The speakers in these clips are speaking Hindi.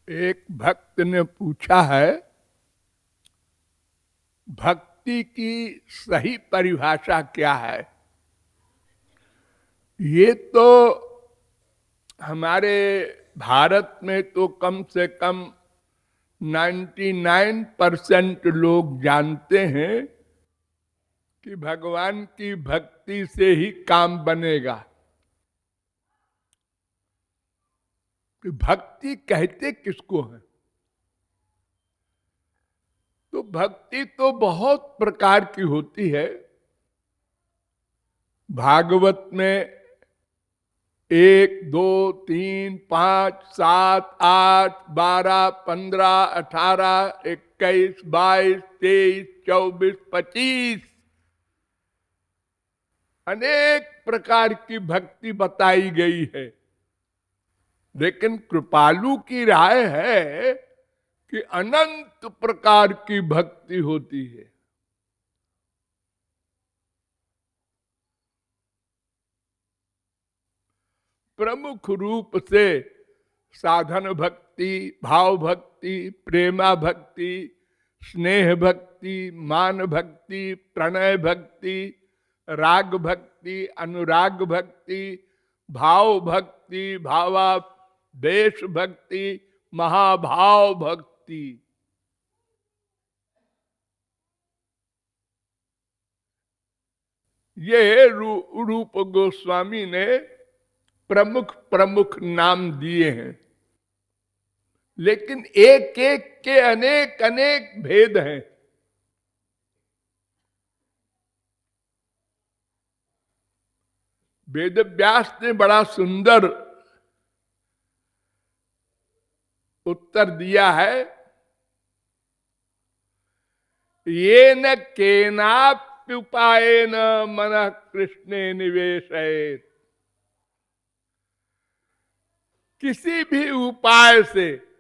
एक भक्त ने पूछा है, भक्ति की सही परिभाषा क्या है। ये तो हमारे भारत में तो कम से कम 99% लोग जानते हैं कि भगवान की भक्ति से ही काम बनेगा। कि भक्ति कहते किसको है? तो भक्ति तो बहुत प्रकार की होती है। भागवत में 1, 2, 3, 5, 7, 8, 12, 15, 18, 21, 22, 23, 24, 25 अनेक प्रकार की भक्ति बताई गई है। लेकिन कृपालु की राय है कि अनंत प्रकार की भक्ति होती है। प्रमुख रूप से साधन भक्ति, भाव भक्ति, प्रेमा भक्ति, स्नेह भक्ति, मान भक्ति, प्रणय भक्ति, राग भक्ति, अनुराग भक्ति, भाव भक्ति, भावावेश भक्ति, महाभाव भक्ति। ये रूप गोस्वामी ने प्रमुख प्रमुख नाम दिए हैं। लेकिन एक एक के अनेक अनेक भेद हैं। वेद व्यास ने बड़ा सुंदर उत्तर दिया है। ये न केनाप्युपायेन मनः कृष्णे निवेशयेत्। किसी भी उपाय से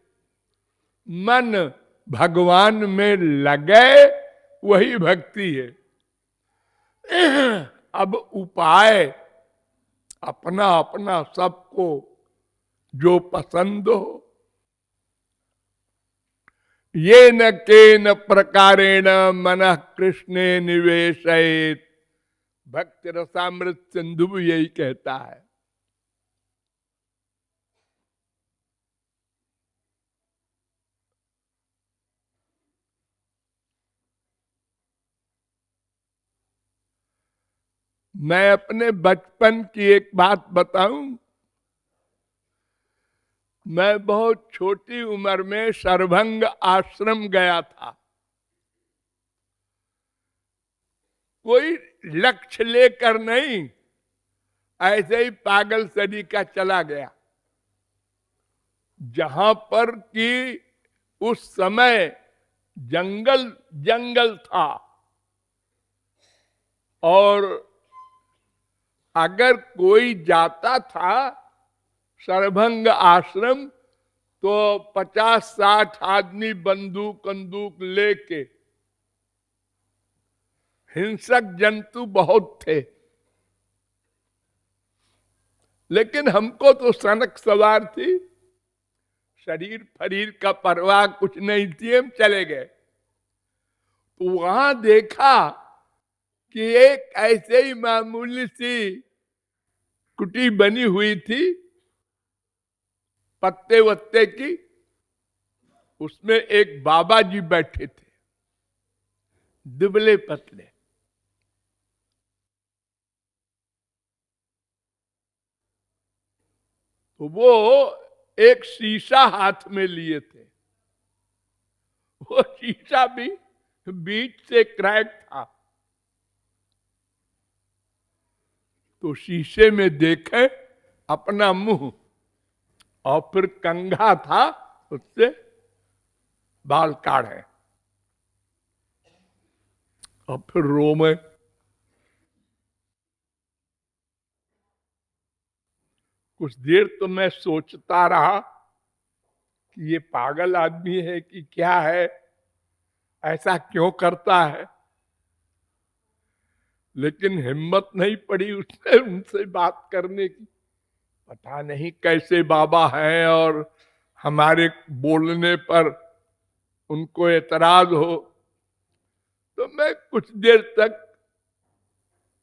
मन भगवान में लगे वही भक्ति है। अब उपाय अपना अपना सबको जो पसंद हो। ये न केन प्रकारेण मनः कृष्णे निवेशयेत्। भक्ति रसामृत सिंधु भी यही कहता है। मैं अपने बचपन की एक बात बताऊं। मैं बहुत छोटी उम्र में सर्वभंग आश्रम गया था। कोई लक्ष्य लेकर नहीं, ऐसे ही पागल सदी का चला गया। जहां पर कि उस समय जंगल जंगल था और अगर कोई जाता था सर्वभंग आश्रम तो 50-60 आदमी बंदूक लेके। हिंसक जंतु बहुत थे। लेकिन हमको तो सनक सवार थी, शरीर फरीर का परवाह कुछ नहीं थी, हम चले गए। तो वहां देखा कि एक ऐसे ही मामूली सी कुटी बनी हुई थी पत्ते वत्ते की। उसमें एक बाबा जी बैठे थे, दुबले पतले। तो वो एक शीशा हाथ में लिए थे। वो शीशा भी बीच से क्रैक था। तो शीशे में देखे अपना मुंह और फिर कंघा था, उससे बाल काढ़े और फिर रो में। कुछ देर तो मैं सोचता रहा कि ये पागल आदमी है कि क्या है, ऐसा क्यों करता है। लेकिन हिम्मत नहीं पड़ी उसने उनसे बात करने की। पता नहीं कैसे बाबा हैं और हमारे बोलने पर उनको एतराज हो, तो मैं कुछ देर तक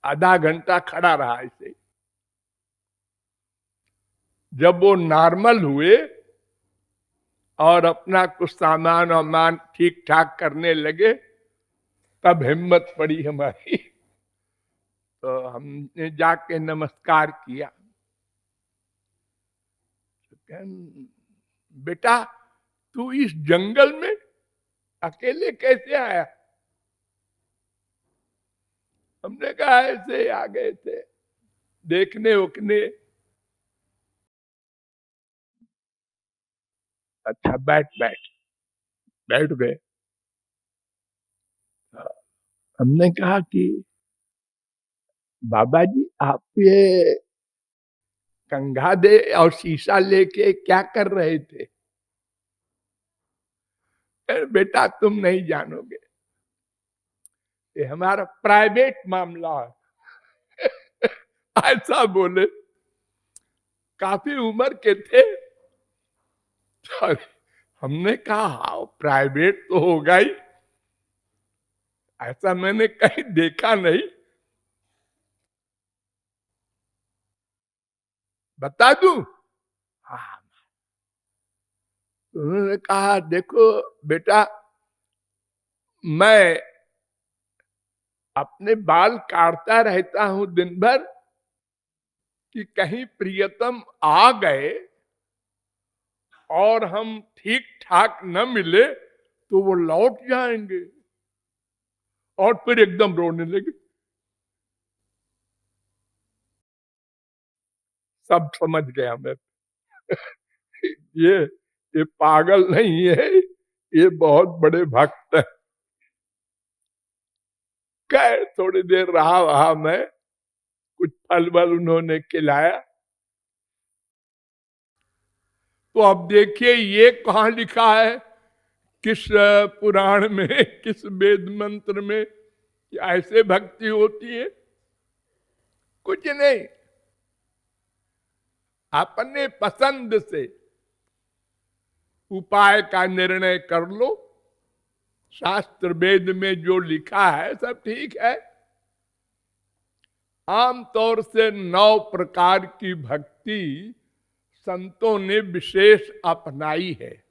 आधा घंटा खड़ा रहा ऐसे। जब वो नॉर्मल हुए और अपना कुछ सामान वामान ठीक ठाक करने लगे, तब हिम्मत पड़ी हमारी, तो हमने जाके नमस्कार किया। तो बेटा तू इस जंगल में अकेले कैसे आया? हमने कहा ऐसे आ गए थे देखने उकने। अच्छा बैठ बैठ। बैठ गए। हमने कहा कि बाबा जी आप ये कंघा दे और शीशा लेके क्या कर रहे थे? बेटा तुम नहीं जानोगे, ये हमारा प्राइवेट मामला है। ऐसा बोले। काफी उम्र के थे। हमने कहा हाँ प्राइवेट तो होगा ही, ऐसा मैंने कहीं देखा नहीं, बता दूं? हाँ। उन्होंने कहा देखो बेटा, मैं अपने बाल काटता रहता हूं दिन भर, कि कहीं प्रियतम आ गए और हम ठीक ठाक न मिले तो वो लौट जाएंगे। और फिर एकदम रोने लगे। सब समझ गया मैं। ये ये पागल नहीं है, ये बहुत बड़े भक्त है। कह थोड़ी देर रहा वहां मैं, कुछ फल वल उन्होंने खिलाया। तो अब देखिए ये कहाँ लिखा है, किस पुराण में, किस वेद मंत्र में कि ऐसे भक्ति होती है? कुछ नहीं। अपने पसंद से उपाय का निर्णय कर लो। शास्त्र वेद में जो लिखा है सब ठीक है। आमतौर से 9 प्रकार की भक्ति संतों ने विशेष अपनाई है।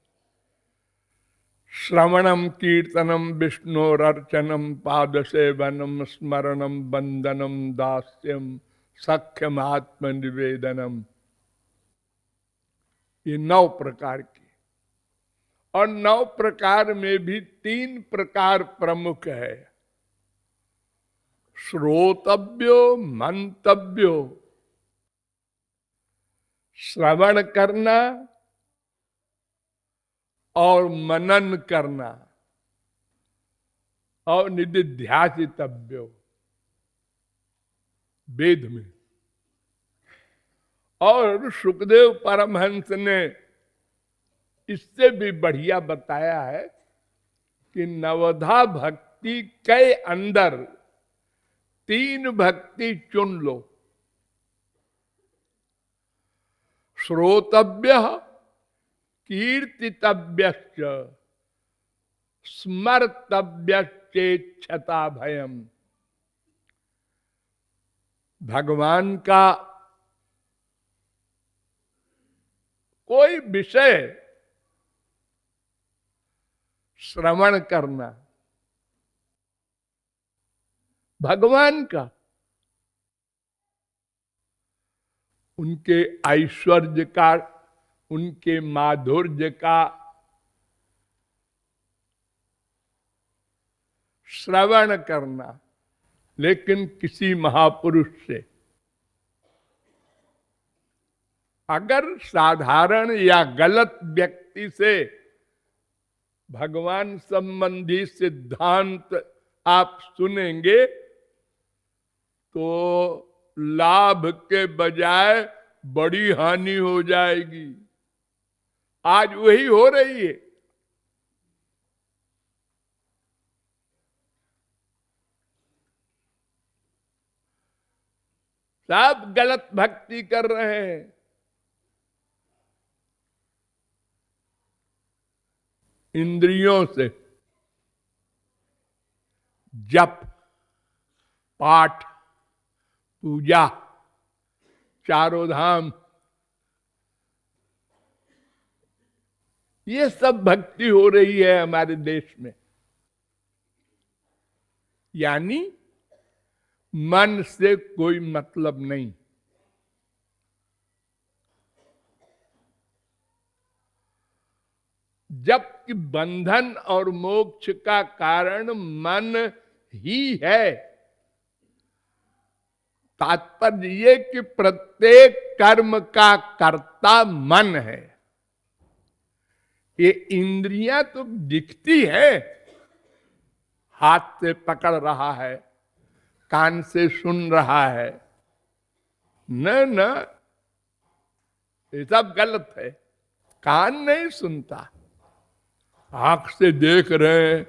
श्रवणम कीर्तनम विष्णुरर्चनम पाद सेवनम स्मरणम वंदनम दास्यम सख्यम आत्म निवेदनम, ये 9 प्रकार की। और 9 प्रकार में भी 3 प्रकार प्रमुख है, श्रोतव्यो, मंतव्यो, श्रवण करना और मनन करना, और निधिध्यासितव्यो वेद में। और सुखदेव परमहंस ने इससे भी बढ़िया बताया है कि नवधा भक्ति के अंदर 3 भक्ति चुन लो। श्रोतव्य, कीर्तितव्यश्च, स्मर्तव्यश्चेच्छता भयम। भगवान का कोई विषय श्रवण करना, भगवान का, उनके ऐश्वर्य का, उनके माधुर्य का श्रवण करना, लेकिन किसी महापुरुष से। अगर साधारण या गलत व्यक्ति से भगवान संबंधी सिद्धांत आप सुनेंगे तो लाभ के बजाय बड़ी हानि हो जाएगी। आज वही हो रही है। सब गलत भक्ति कर रहे हैं। इंद्रियों से जप, पाठ, पूजा, चारों धाम, ये सब भक्ति हो रही है हमारे देश में। यानी मन से कोई मतलब नहीं। जबकि बंधन और मोक्ष का कारण मन ही है। तात्पर्य ये कि प्रत्येक कर्म का कर्ता मन है। ये इंद्रियां तो दिखती है, हाथ से पकड़ रहा है, कान से सुन रहा है, न ये सब गलत है। कान नहीं सुनता, आंख से देख रहे हैं,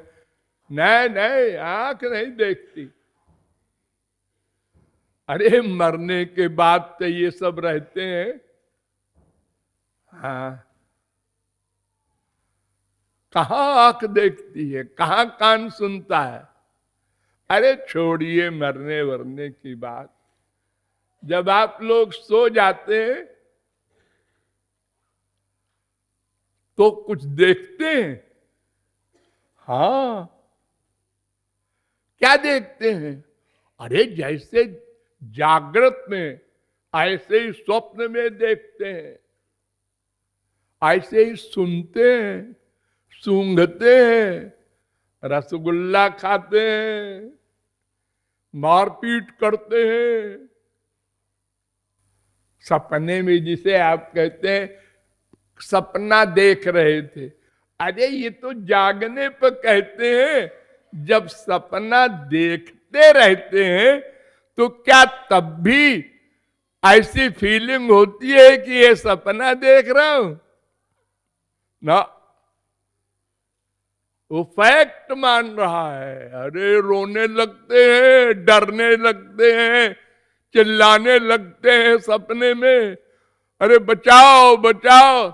नहीं आंख नहीं देखती। अरे मरने के बाद तो ये सब रहते हैं। हाँ, कहां आंख देखती है, कहां कान सुनता है। अरे छोड़िए मरने वरने की बात। जब आप लोग सो जाते हैं तो कुछ देखते हैं? हाँ, क्या देखते हैं? अरे जैसे जागृत में ऐसे ही स्वप्न में देखते हैं, ऐसे ही सुनते हैं, सूंघते हैं, रसगुल्ला खाते हैं, मारपीट करते हैं। सपने में जिसे आप कहते हैं सपना देख रहे थे, अरे ये तो जागने पर कहते हैं। जब सपना देखते रहते हैं तो क्या तब भी ऐसी फीलिंग होती है कि ये सपना देख रहा हूं? ना, वो फैक्ट मान रहा है। अरे रोने लगते हैं, डरने लगते हैं, चिल्लाने लगते हैं सपने में, अरे बचाओ बचाओ।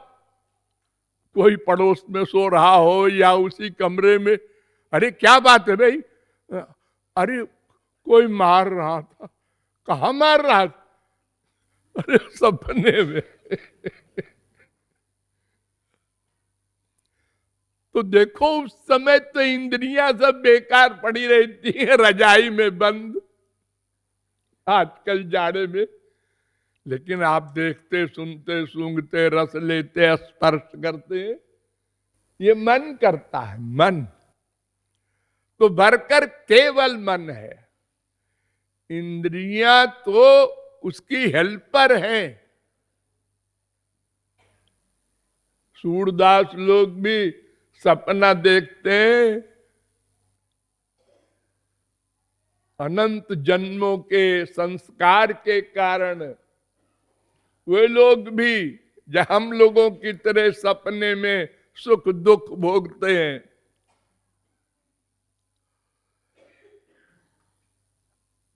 कोई पड़ोस में सो रहा हो या उसी कमरे में, अरे क्या बात है भाई? अरे कोई मार रहा था। कहा मार रहा था? अरे सपने में। तो देखो उस समय तो इंद्रियां सब बेकार पड़ी रहती हैं रजाई में बंद, आजकल जाड़े में। लेकिन आप देखते, सुनते, सूंघते, रस लेते, स्पर्श करते हैं, ये मन करता है। मन तो भरकर केवल मन है, इंद्रियां तो उसकी हेल्पर हैं। सूरदास लोग भी सपना देखते हैं, अनंत जन्मों के संस्कार के कारण वे लोग भी हम लोगों की तरह सपने में सुख दुख भोगते हैं।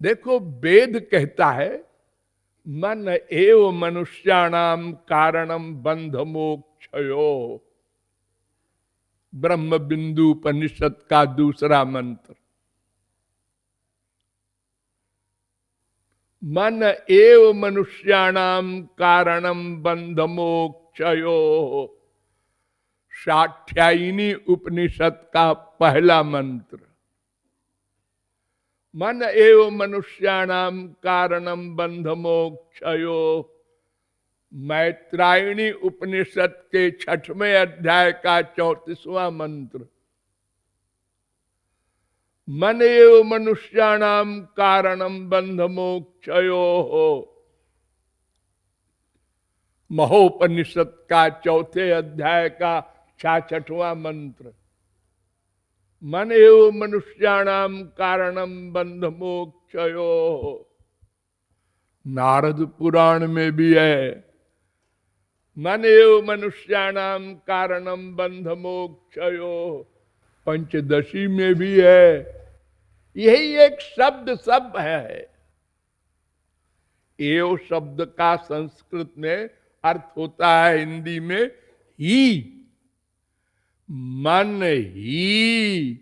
देखो वेद कहता है मन एव मनुष्याणाम कारणम बंध मोक्षयो। ब्रह्म बिंदु उपनिषद का दूसरा मंत्र। मन एव मनुष्याणाम कारणम बंध मोक्षयो, साठ्यायनी उपनिषद का पहला मंत्र। मन एव मनुष्याणाम कारणम बंध मोक्षयो, मैत्रायणी उपनिषद के 6वें अध्याय का 34वां मंत्र। मन एव मनुष्याणाम कारणम बंध मोक्षयो, महोपनिषद का 4थे अध्याय का 66वां मंत्र। मन एव मनुष्याणाम कारणम बंध मोक्षयो, नारद पुराण में भी है। मन एव मनुष्याणाम कारणम बंध मोक्षयो, पंचदशी में भी है। यही एक शब्द सब है। एव शब्द का संस्कृत में अर्थ होता है हिंदी में ही। मन ही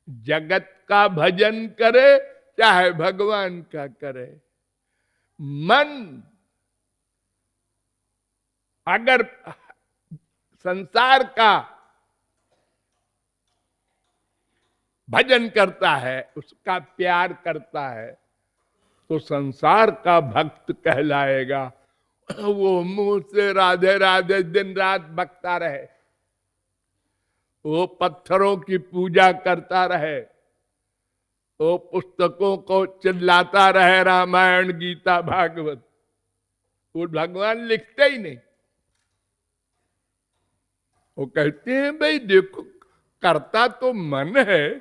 जगत का भजन करे चाहे भगवान का करे। मन अगर संसार का भजन करता है, उसका प्यार करता है, तो संसार का भक्त कहलाएगा। वो मुंह से राधे राधे दिन रात बकता रहे, वो पत्थरों की पूजा करता रहे, वो पुस्तकों को चिल्लाता रहे, रामायण गीता भागवत, वो भगवान लिखते ही नहीं। वो कहते हैं भाई देखो, करता तो मन है,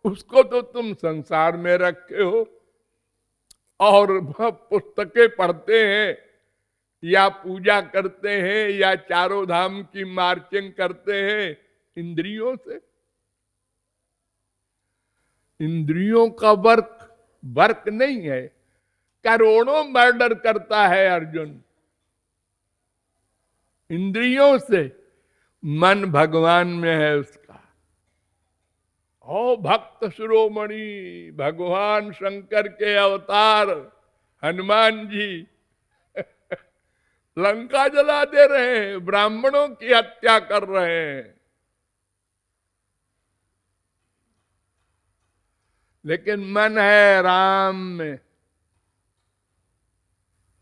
उसको तो तुम संसार में रखे हो, और वह पुस्तकें पढ़ते हैं या पूजा करते हैं या चारों धाम की मार्चिंग करते हैं इंद्रियों से। इंद्रियों का वर्क नहीं है। करोड़ों मर्डर करता है अर्जुन इंद्रियों से, मन भगवान में है उसका। ओ भक्त शिरोमणि भगवान शंकर के अवतार हनुमान जी लंका जला दे रहे हैं, ब्राह्मणों की हत्या कर रहे हैं, लेकिन मन है राम में।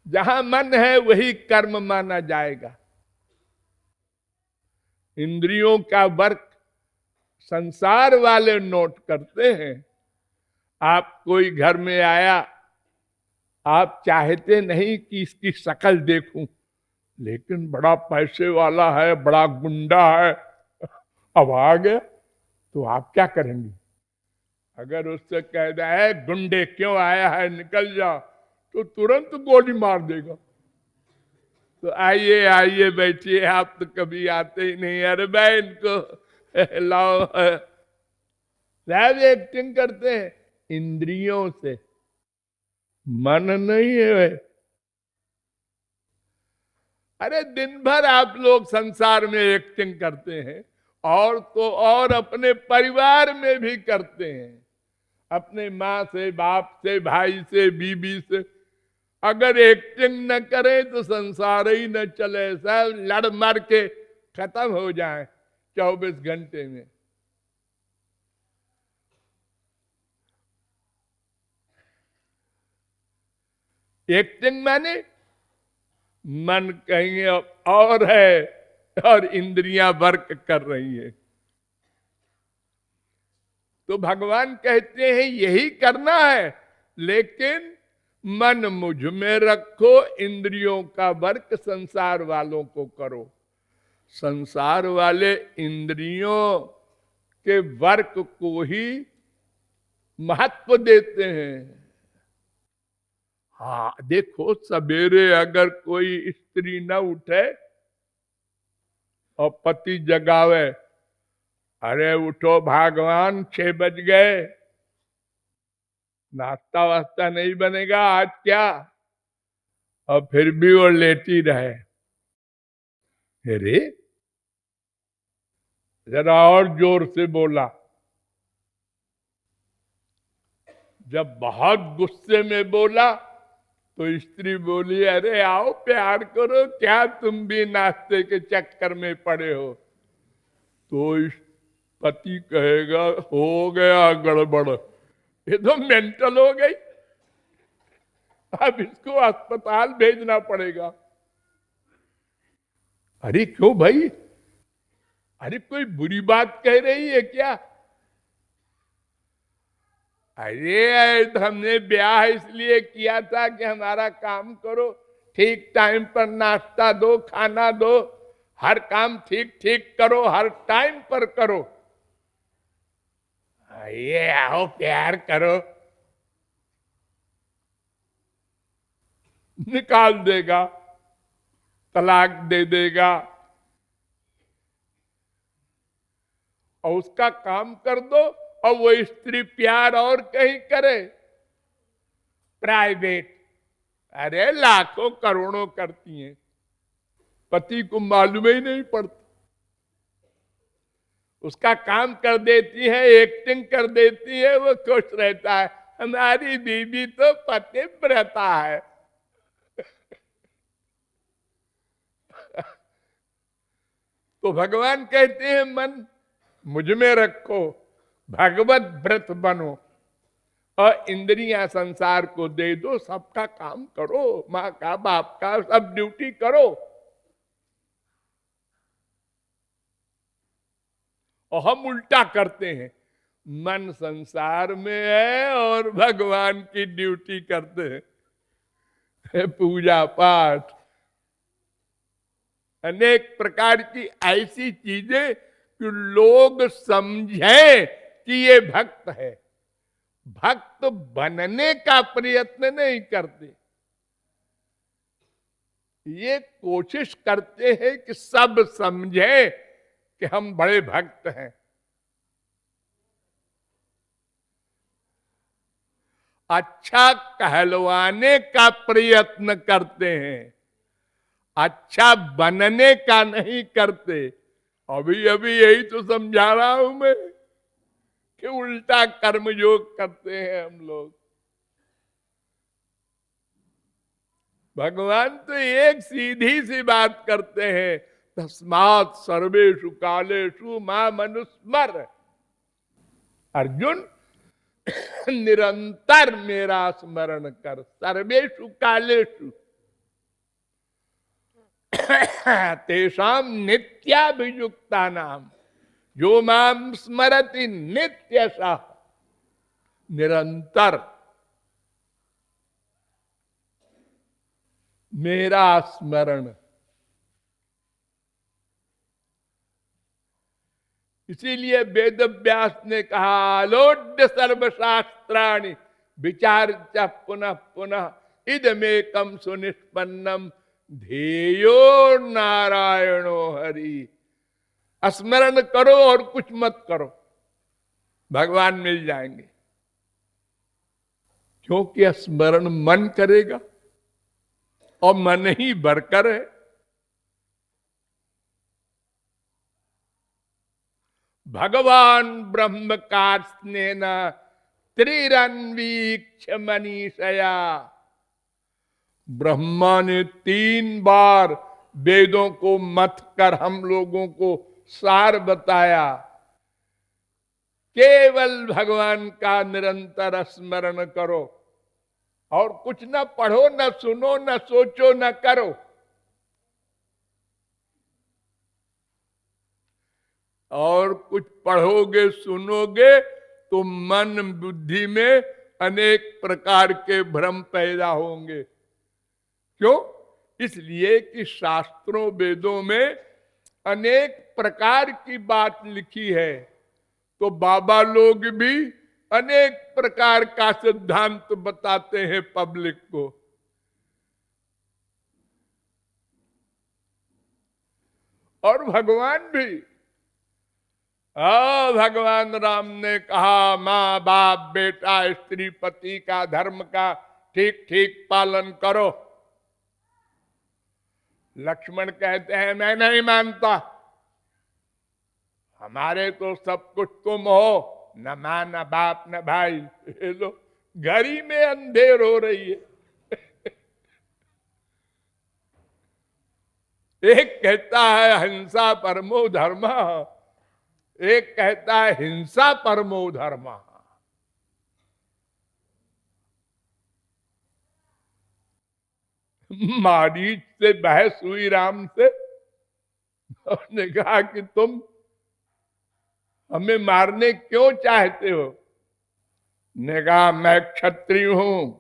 जहां मन है वही कर्म माना जाएगा। इंद्रियों का वर्क संसार वाले नोट करते हैं। आप कोई घर में आया, आप चाहते नहीं कि इसकी शक्ल देखूं, लेकिन बड़ा पैसे वाला है, बड़ा गुंडा है, अब आ गया, तो आप क्या करेंगे? अगर उससे कह दिया है गुंडे क्यों आया है, निकल जा, तो तुरंत गोली मार देगा। तो आइए आइए बैठिए, आप तो कभी आते ही नहीं, अरे भाई इनको लाओ। सब एक्टिंग करते हैं इंद्रियों से, मन नहीं है। अरे दिन भर आप लोग संसार में एक्टिंग करते हैं, और तो और अपने परिवार में भी करते हैं, अपने माँ से, बाप से, भाई से, बीबी से। अगर एक्टिंग न करें तो संसार ही न चले, सब लड़ मर के खत्म हो जाए 24 घंटे में। एक्टिंग माने मन कहीं और है और इंद्रियां वर्क कर रही है। तो भगवान कहते हैं यही करना है, लेकिन मन मुझ में रखो, इंद्रियों का वर्क संसार वालों को करो। संसार वाले इंद्रियों के वर्क को ही महत्व देते हैं। हाँ देखो, सवेरे अगर कोई स्त्री न उठे और पति जगावे, अरे उठो भगवान 6 बज गए, नाश्ता वास्ता नहीं बनेगा आज क्या, और फिर भी वो लेटी रहे, अरे जरा और जोर से बोला। जब बहुत गुस्से में बोला तो स्त्री बोली, अरे आओ प्यार करो, क्या तुम भी नाश्ते के चक्कर में पड़े हो? तो पति कहेगा हो गया गड़बड़, ये तो मेंटल हो गई, अब इसको अस्पताल भेजना पड़ेगा। अरे क्यों भाई, अरे कोई बुरी बात कह रही है क्या? अरे तो हमने ब्याह इसलिए किया था कि हमारा काम करो, ठीक टाइम पर नाश्ता दो, खाना दो, हर काम ठीक ठीक करो, हर टाइम पर करो। ये आओ प्यार करो, निकाल देगा, तलाक दे देगा। और उसका काम कर दो, और वो स्त्री प्यार और कहीं करे प्राइवेट, अरे लाखों करोड़ों करती हैं, पति को मालूम ही नहीं पड़ता। उसका काम कर देती है, एक्टिंग कर देती है, वो खुश रहता है। हमारी बीवी तो पतिव्रता है। तो भगवान कहते हैं मन मुझ में रखो, भगवत व्रत बनो और इंद्रियां संसार को दे दो, सबका काम करो, माँ का बाप का सब ड्यूटी करो। और हम उल्टा करते हैं, मन संसार में है और भगवान की ड्यूटी करते हैं, पूजा पाठ अनेक प्रकार की ऐसी चीजें कि लोग समझें कि ये भक्त है, भक्त बनने का प्रयत्न नहीं करते। ये कोशिश करते हैं कि सब समझे कि हम बड़े भक्त हैं। अच्छा कहलवाने का प्रयत्न करते हैं, अच्छा बनने का नहीं करते। अभी अभी यही तो समझा रहा हूं मैं कि उल्टा कर्मयोग करते हैं हम लोग। भगवान तो एक सीधी सी बात करते हैं, तस्मात् सर्वेषु कालेषु मां मनुस्मर। अर्जुन निरंतर मेरा स्मरण कर, सर्वेषु कालेषु तेषाम नित्याभियुक्ता नाम जो माम स्मरति नित्यशः। निरंतर मेरा स्मरण। इसीलिए वेद व्यास ने कहा आलोड्य सर्वशास्त्राणि विचार च पुनः पुनः इदमेकम सुनिष्पन्नम ध्येयो नारायणो हरि। स्मरण करो और कुछ मत करो, भगवान मिल जाएंगे। क्योंकि स्मरण मन करेगा और मन ही बरकर है। भगवान ब्रह्म का स्नेह त्रिरन्वीक्ष मनीषया। ब्रह्मा ने 3 बार वेदों को मथ कर हम लोगों को सार बताया। केवल भगवान का निरंतर स्मरण करो और कुछ न पढ़ो, न सुनो, न सोचो, न करो। और कुछ पढ़ोगे सुनोगे तो मन बुद्धि में अनेक प्रकार के भ्रम पैदा होंगे। क्यों? इसलिए कि शास्त्रों वेदों में अनेक प्रकार की बात लिखी है, तो बाबा लोग भी अनेक प्रकार का सिद्धांत बताते हैं पब्लिक को। और भगवान भी, भगवान राम ने कहा माँ बाप बेटा स्त्री पति का धर्म का ठीक ठीक पालन करो। लक्ष्मण कहते हैं मैं नहीं मानता, हमारे तो सब कुछ तुम हो, न माँ न बाप न भाई। लो घर ही में अंधेर हो रही है। एक कहता है हिंसा परमो धर्म, एक कहता है हिंसा परमो धर्म। मारीच से बहस हुई राम से, उसने कहा कि तुम हमें मारने क्यों चाहते हो? ने कहा मैं क्षत्रिय हूं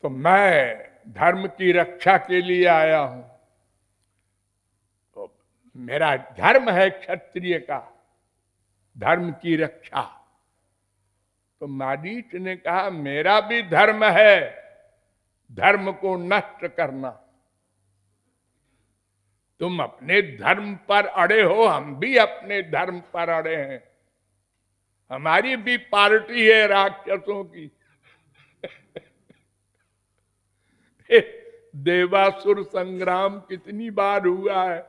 तो मैं धर्म की रक्षा के लिए आया हूं, तो मेरा धर्म है क्षत्रिय का धर्म की रक्षा। तो मारीच ने कहा मेरा भी धर्म है धर्म को नष्ट करना। तुम अपने धर्म पर अड़े हो, हम भी अपने धर्म पर अड़े हैं। हमारी भी पार्टी है राक्षसों की। देवासुर संग्राम कितनी बार हुआ है,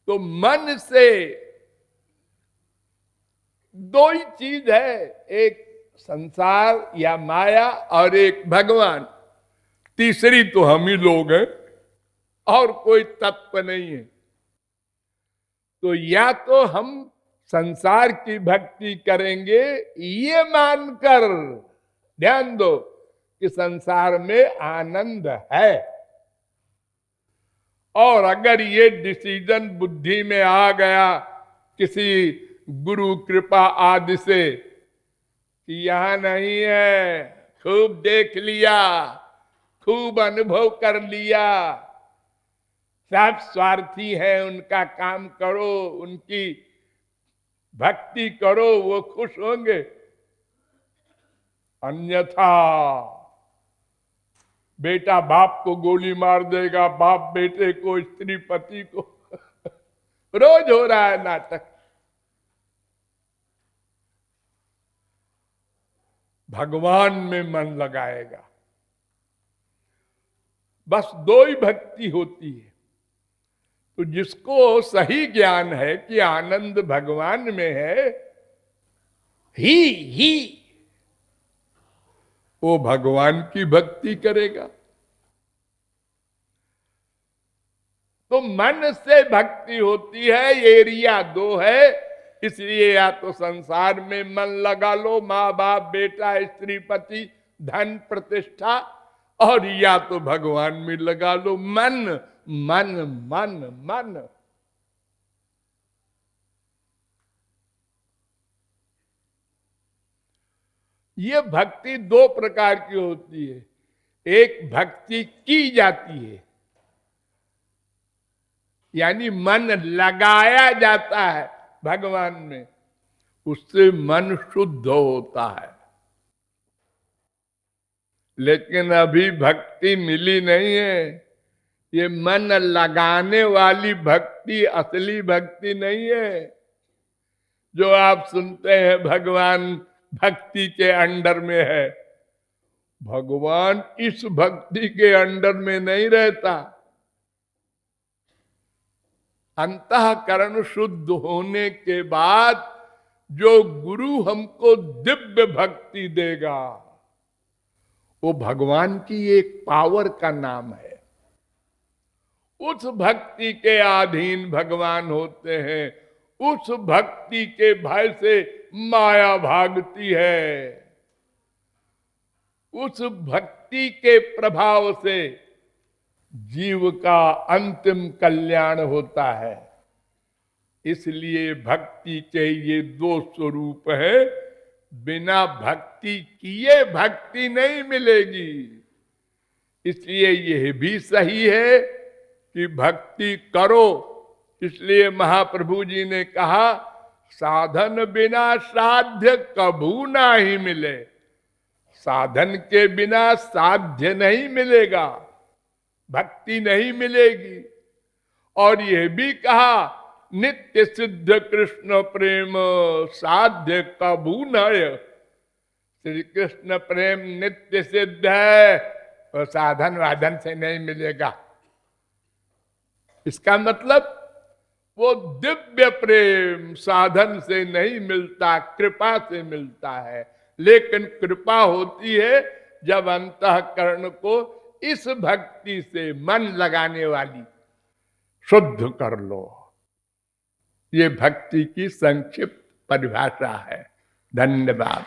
तो मन से दो ही चीज है, एक संसार या माया और एक भगवान। तीसरी तो हम ही लोग हैं और कोई तत्व नहीं है। तो या तो हम संसार की भक्ति करेंगे ये मानकर, ध्यान दो कि संसार में आनंद है, और अगर ये डिसीजन बुद्धि में आ गया किसी गुरु कृपा आदि से कि यहां नहीं है, खूब देख लिया, खूब अनुभव कर लिया, सब स्वार्थी है, उनका काम करो, उनकी भक्ति करो, वो खुश होंगे, अन्यथा बेटा बाप को गोली मार देगा, बाप बेटे को, स्त्री पति को रोज हो रहा है नाटक। भगवान में मन लगाएगा, बस दो ही भक्ति होती है। तो जिसको सही ज्ञान है कि आनंद भगवान में है, ही वो भगवान की भक्ति करेगा। तो मन से भक्ति होती है, एरिया दो है, इसलिए या तो संसार में मन लगा लो, माँ बाप बेटा स्त्री पति धन प्रतिष्ठा, और या तो भगवान में लगा लो मन मन मन मन। ये भक्ति दो प्रकार की होती है। एक भक्ति की जाती है, यानी मन लगाया जाता है भगवान में, उससे मन शुद्ध होता है। लेकिन अभी भक्ति मिली नहीं है। ये मन लगाने वाली भक्ति असली भक्ति नहीं है। जो आप सुनते हैं भगवान भक्ति के अंडर में है, भगवान इस भक्ति के अंडर में नहीं रहता। अंतःकरण शुद्ध होने के बाद जो गुरु हमको दिव्य भक्ति देगा, वो भगवान की एक पावर का नाम है। उस भक्ति के अधीन भगवान होते हैं, उस भक्ति के भय से माया भागती है, उस भक्ति के प्रभाव से जीव का अंतिम कल्याण होता है। इसलिए भक्ति के ये दो स्वरूप है। बिना भक्ति किए भक्ति नहीं मिलेगी। इसलिए यह भी सही है कि भक्ति करो। इसलिए महाप्रभु जी ने कहा, साधन बिना साध्य कभू ना ही मिले। साधन के बिना साध्य नहीं मिलेगा, भक्ति नहीं मिलेगी। और यह भी कहा, नित्य सिद्ध कृष्ण प्रेम साध्य कभू नय। श्री कृष्ण प्रेम नित्य सिद्ध है, और साधन वाधन से नहीं मिलेगा। इसका मतलब वो दिव्य प्रेम साधन से नहीं मिलता, कृपा से मिलता है। लेकिन कृपा होती है जब अंतःकरण को इस भक्ति से मन लगाने वाली शुद्ध कर लो। ये भक्ति की संक्षिप्त परिभाषा है। धन्यवाद।